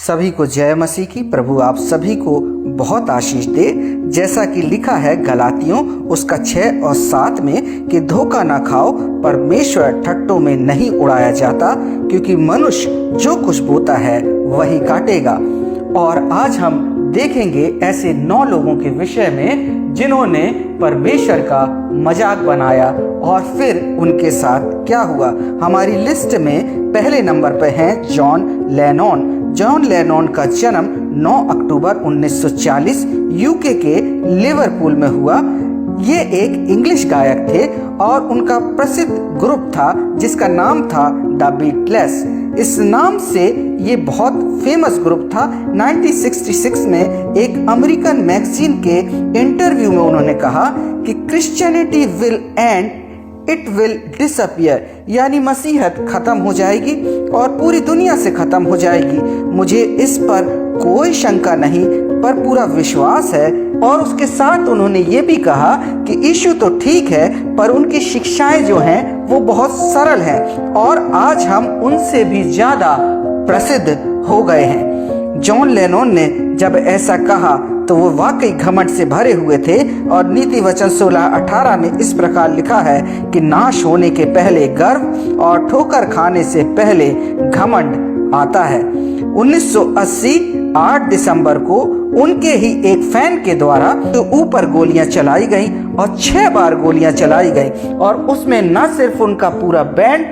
सभी को जय मसीह की। प्रभु आप सभी को बहुत आशीष दे। जैसा कि लिखा है गलातियों उसका 6 और 7 में कि धोखा ना खाओ, परमेश्वर ठट्टों में नहीं उड़ाया जाता, क्योंकि मनुष्य जो कुछ बोता है वही काटेगा। और आज हम देखेंगे ऐसे 9 लोगों के विषय में जिन्होंने परमेश्वर का मजाक बनाया और फिर उनके साथ क्या हुआ। हमारी लिस्ट में पहले नंबर पर हैं जॉन लेनन। जॉन लेनन का जन्म 9 अक्टूबर 1940 यूके के लिवरपूल में हुआ। ये एक इंग्लिश गायक थे और उनका प्रसिद्ध ग्रुप था जिसका नाम था द बीटल्स। इस नाम से ये बहुत फेमस ग्रुप था। 1966 में एक अमेरिकन मैगजीन के इंटरव्यू में उन्होंने कहा कि Christianity will and it will disappear, यानी मसीहत खत्म हो जाएगी और पूरी दुनिया से खत्म हो जाएगी। मुझे इस पर कोई शंका नहीं पर पूरा विश्वास है। और उसके साथ उन्होंने ये भी कहा कि यीशु तो ठीक है पर उनकी शिक्षाएं जो हैं वो बहुत सरल हैं और आज हम उनसे भी ज्यादा प्रसिद्ध हो गए हैं। जॉन लेनन ने जब ऐसा कहा तो वो वाकई घमंड से भरे हुए थे और नीति वचन 16:18 में इस प्रकार लिखा है कि नाश होने के पहले गर्व और ठोकर खाने से पहले घमंड आता है। 1980 8 दिसंबर को उनके ही एक फैन के द्वारा तो ऊपर गोलियां चलाई गई और 6 बार गोलियां चलाई गई और उसमें न सिर्फ उनका पूरा बैंड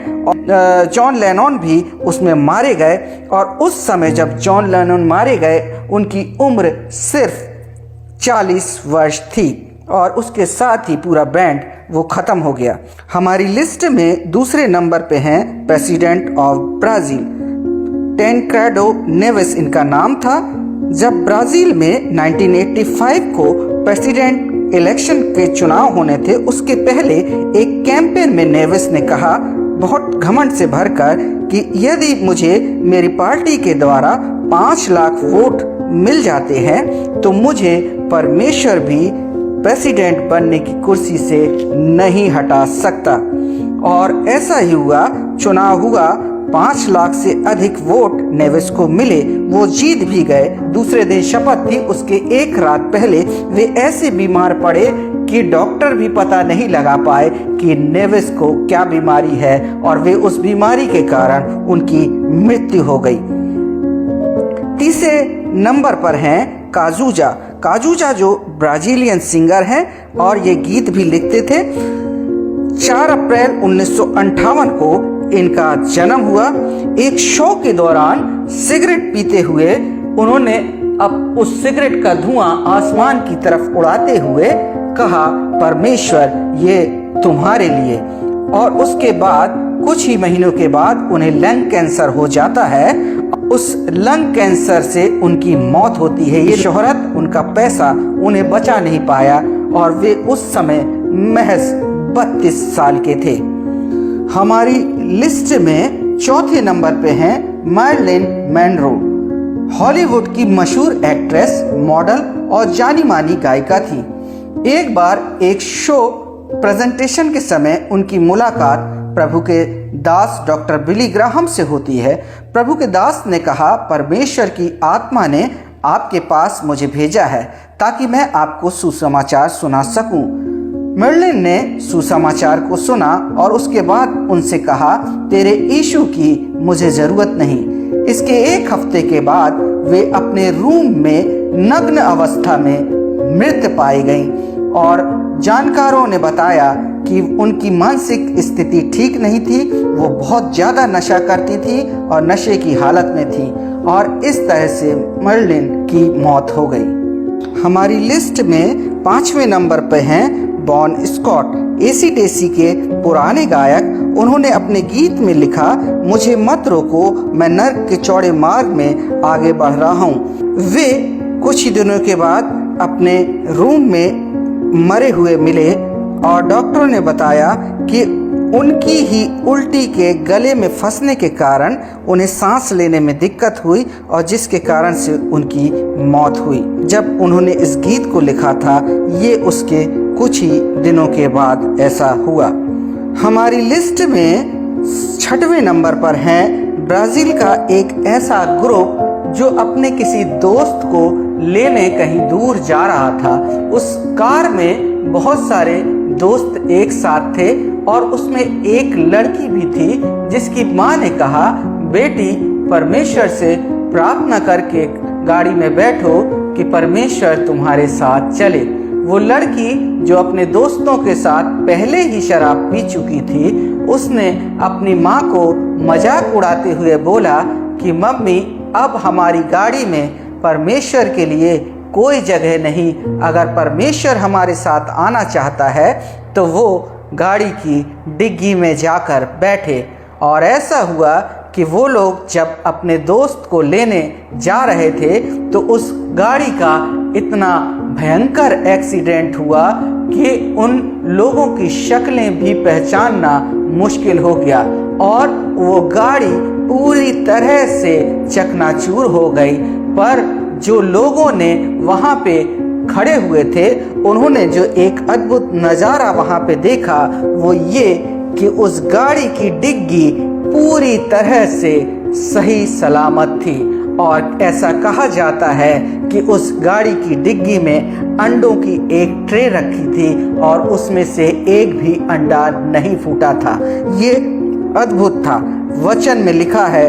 जॉन लेनन भी उसमें मारे गए। और उस समय जब जॉन लेनन मारे गए उनकी उम्र सिर्फ 40 वर्ष थी और उसके साथ ही पूरा बैंड वो खत्म हो गया। हमारी लिस्ट में दूसरे नंबर पे हैं प्रेसिडेंट ऑफ ब्राजील, टैनक्रेडो नेवेस इनका नाम था। जब ब्राजील में 1985 को प्रेसिडेंट इलेक्शन के चुनाव होने थे उसके पहले एक कैंपेन में नेवेस ने कहा बहुत घमंड से भरकर कि यदि मुझे मेरी पार्टी के द्वारा 5 लाख वोट मिल जाते हैं तो मुझे परमेश्वर भी प्रेसिडेंट बनने की कुर्सी से नहीं हटा सकता। और ऐसा ही हुआ, चुनाव हुआ, 5 लाख से अधिक वोट नेवेस को मिले, वो जीत भी गए। दूसरे दिन शपथ थी, उसके एक रात पहले वे ऐसे बीमार पड़े कि डॉक्टर भी पता नहीं लगा पाए कि नेवेस को क्या बीमारी है और वे उस बीमारी के कारण उनकी मृत्यु हो गई। तीसरे नंबर पर हैं काजुजा। काजुजा जो ब्राजीलियन सिंगर हैं और ये गीत भी लिखते थे। 4 अप्रैल 1958 को इनका जन्म हुआ। एक शो के दौरान सिगरेट पीते हुए उन्होंने अब उस सिगरेट का धुआं आसमान की तरफ उड़ाते हुए कहा परमेश्वर ये तुम्हारे लिए। और उसके बाद कुछ ही महीनों के बाद उन्हें लंग कैंसर हो जाता है। उस लंग कैंसर से उनकी मौत होती है। ये शोहरत, उनका पैसा उन्हें बचा नहीं पाया और वे उस समय महज 32 साल के थे। हमारी लिस्ट में चौथे नंबर पे हैं मैरिलिन मोनरो। हॉलीवुड की मशहूर एक्ट्रेस, मॉडल और जानी मानी गायिका थी। एक बार एक शो प्रेजेंटेशन के समय उनकी मुलाकात प्रभु के दास डॉक्टर बिली ग्राहम से होती है। प्रभु के दास ने कहा परमेश्वर की आत्मा ने आपके पास मुझे भेजा है ताकि मैं आपको सुसमाचार सुना सकूं। मैरिलिन ने सुसमाचार को सुना और उसके बाद उनसे कहा तेरे यीशु की मुझे जरूरत नहीं। इसके एक हफ्ते के बाद वे अपने रूम में नग्न अवस्था में मृत पाई गईं और जानकारों ने बताया कि उनकी मानसिक स्थिति ठीक नहीं थी। वो बहुत ज्यादा नशा करती थी और नशे की हालत में थी और इस तरह से मैरिलिन की मौत हो गई। हमारी लिस्ट में 5वें नंबर पर हैं बॉन स्कॉट, AC/DC के पुराने गायक। उन्होंने अपने गीत में लिखा मुझे मत रोको, मैं नर्क के चौड़े मार्ग में आगे बढ़ रहा हूँ। वे कुछ ही दिनों के बाद अपने रूम में मरे हुए मिले और डॉक्टरों ने बताया कि उनकी ही उल्टी के गले में फंसने के कारण उन्हें सांस लेने में दिक्कत हुई और जिसके कारण से उनकी मौत हुई। जब उन्होंने इस गीत को लिखा था ये उसके कुछ ही दिनों के बाद ऐसा हुआ। हमारी लिस्ट में 6वें नंबर पर है ब्राजील का एक ऐसा ग्रुप जो अपने किसी दोस्त को लेने कहीं दूर जा रहा था। उस कार में बहुत सारे दोस्त एक साथ थे और उसमें एक लड़की भी थी जिसकी माँ ने कहा, बेटी परमेश्वर से प्रार्थना करके गाड़ी में बैठो कि परमेश्वर तुम्हारे साथ चले। वो लड़की जो अपने दोस्तों के साथ पहले ही शराब पी चुकी थी, उसने अपनी माँ को मजाक उड़ाते हुए बोला कि मम्मी, अब हमारी गाड़ी में परमेश्वर के लिए कोई जगह नहीं। अगर परमेश्वर हमारे साथ आना चाहता है तो वो गाड़ी की डिग्गी में जाकर बैठे। और ऐसा हुआ कि वो लोग जब अपने दोस्त को लेने जा रहे थे तो उस गाड़ी का इतना भयंकर एक्सीडेंट हुआ कि उन लोगों की शक्लें भी पहचानना मुश्किल हो गया और वो गाड़ी पूरी तरह से चकनाचूर हो गई। पर जो लोगों ने वहाँ पे खड़े हुए थे, उन्होंने जो एक अद्भुत नज़ारा वहाँ पे देखा वो ये कि उस गाड़ी की डिग्गी पूरी तरह से सही सलामत थी। और ऐसा कहा जाता है कि उस गाड़ी की डिग्गी में अंडों की एक ट्रे रखी थी और उसमें से एक भी अंडा नहीं फूटा था। ये अद्भुत था। वचन में लिखा है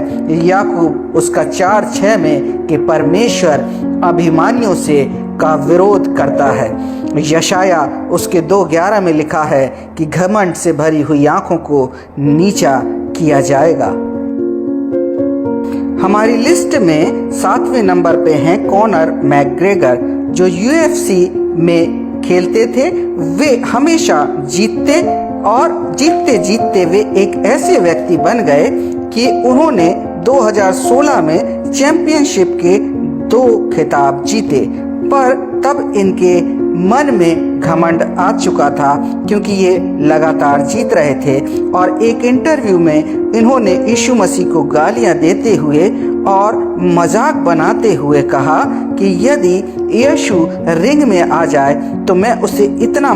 याकूब उसका 4:6 में कि परमेश्वर अभिमानियों से का विरोध करता है। यशाया उसके 2:11 में लिखा है कि घमंड से भरी हुई आंखों को नीचा किया जाएगा। हमारी लिस्ट में 7वें नंबर पे हैं कॉनर मैकग्रेगर, जो UFC में खेलते थे। वे हमेशा जीतते और जीतते जीतते वे एक ऐसे व्यक्ति बन गए कि उन्होंने 2016 में चैंपियनशिप के 2 खिताब जीते। पर तब इनके मन में घमंड आ चुका था क्योंकि ये लगातार जीत रहे थे। और एक इंटरव्यू में इन्होंने यीशु मसीह को गालियां देते हुए और मजाक बनाते हुए कहा कि यदि यीशु रिंग में आ जाए तो मैं उसे इतना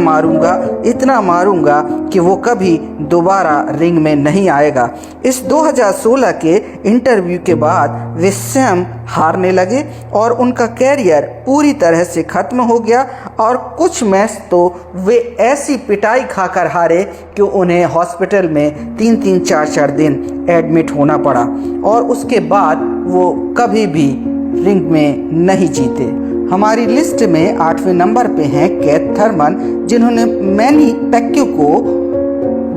मारूंगा कि वो कभी दोबारा रिंग में नहीं आएगा। इस 2016 के इंटरव्यू के बाद वे स्वयं हारने लगे और उनका कैरियर पूरी तरह से खत्म हो गया। और कुछ मैच तो वे ऐसी पिटाई खाकर हारे कि उन्हें हॉस्पिटल में 3-3, 4-4 दिन एडमिट होना पड़ा और उसके बाद वो कभी भी रिंग में नहीं जीते। हमारी लिस्ट में 8वें नंबर पे हैं केथ थर्मन, जिन्होंने मैनी पैक्यू को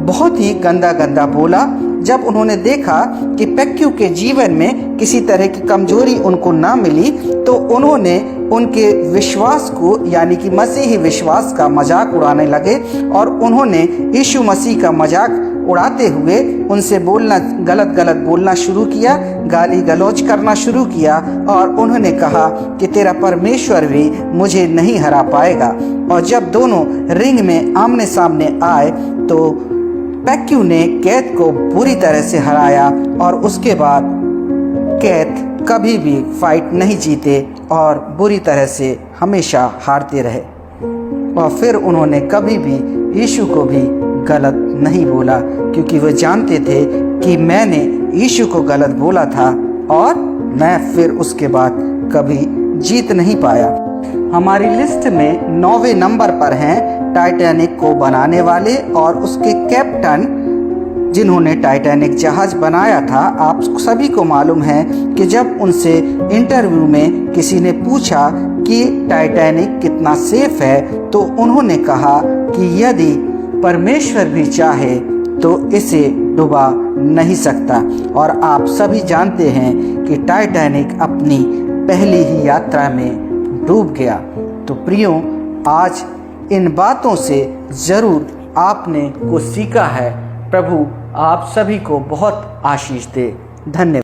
बहुत ही गंदा बोला। जब उन्होंने देखा कि पैक्यू के जीवन में किसी तरह की कमजोरी उनको ना मिली तो उन्होंने उनके विश्वास को यानी कि मसीही विश्वास का मजाक उड़ाने लगे और उन्होंने यीशु मसीह का मजाक उड़ाते हुए उनसे गलत बोलना शुरू किया, गाली गलौज करना शुरू किया और उन्होंने कहा कि तेरा परमेश्वर भी मुझे नहीं हरा पाएगा। और जब दोनों रिंग में आमने सामने आए तो पैक्यू ने केथ को बुरी तरह से हराया और उसके बाद केथ कभी भी फाइट नहीं जीते और बुरी तरह से हमेशा हारते रहे। और फिर उन्होंने कभी भी यीशु को भी गलत नहीं बोला क्योंकि वे जानते थे कि मैंने यीशु को गलत बोला था और मैं फिर उसके बाद कभी जीत नहीं पाया। हमारी लिस्ट में 9वें नंबर पर हैं टाइटैनिक को बनाने वाले और उसके कैप्टन, जिन्होंने टाइटैनिक जहाज बनाया था। आप सभी को मालूम है कि जब उनसे इंटरव्यू में किसी ने पूछा कि टाइटैनिक कितना सेफ है तो उन्होंने कहा कि यदि परमेश्वर भी चाहे तो इसे डुबा नहीं सकता। और आप सभी जानते हैं कि टाइटैनिक अपनी पहली ही यात्रा में डूब गया। तो प्रियो, आज इन बातों से ज़रूर आपने कुछ सीखा है। प्रभु आप सभी को बहुत आशीष दे। धन्यवाद।